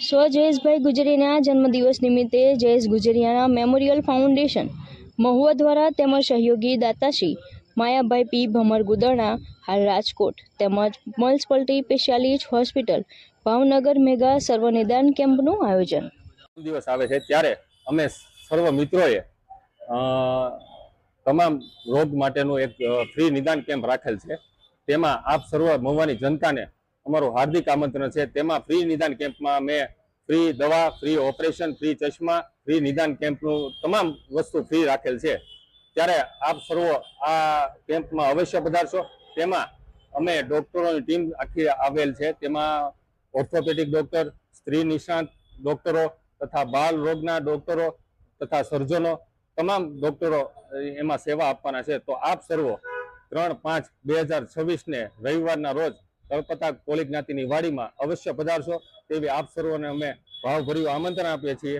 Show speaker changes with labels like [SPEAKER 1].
[SPEAKER 1] સ્વ જયેશભાઈ ગુજરીના જન્મદિવસ નિમિત્તે જયેશ ગુજરિયાના મેમોરિયલ ફાઉન્ડેશન મહુવા દ્વારા તેમજ સહયોગી દાતાશ્રી માયાભાઈ પી ભમર ગુદરણા હાલ રાજકોટ તેમજ મલ્સપલ્ટી સ્પેશિયાલિસ્ટ હોસ્પિટલ ભાવનગર મેગા સર્વનિદાન કેમ્પનું આયોજન.
[SPEAKER 2] દિવસ આવે છે ત્યારે અમે સર્વ મિત્રોએ તમામ રોગ માટેનું એક ફ્રી નિદાન કેમ્પ રાખેલ છે. તેમાં આપ સર્વ મહુવાની જનતાને અમારું હાર્દિક આમંત્રણ છે. તેમાં ફ્રી નિદાન કેમ્પમાં મેં ફ્રી દવા, ફ્રી ઓપરેશન, ફ્રી ચશ્મા, ફ્રી નિદાન કેમ્પનું તમામ વસ્તુ ફ્રી રાખેલ છે. ત્યારે આપ સર્વ આ કેમ્પમાં અવશ્ય પધારશો. તેમાં અમે ડોક્ટરોની ટીમ આખી આવેલ છે. તેમાં ઓર્થોપેડિક ડોક્ટર, સ્ત્રી નિષ્ણાંત ડોક્ટરો તથા બાળ રોગના ડોક્ટરો તથા સર્જનો તમામ ડોક્ટરો એમાં સેવા આપવાના છે. તો આપ સર્વો 3/5/2026 રવિવારના રોજ તળપતા કોળી જ્ઞાતિની વાડીમાં અવશ્ય પધારશો તેવી આપ સર્વોને અમે ભાવભર્યું આમંત્રણ આપીએ છીએ.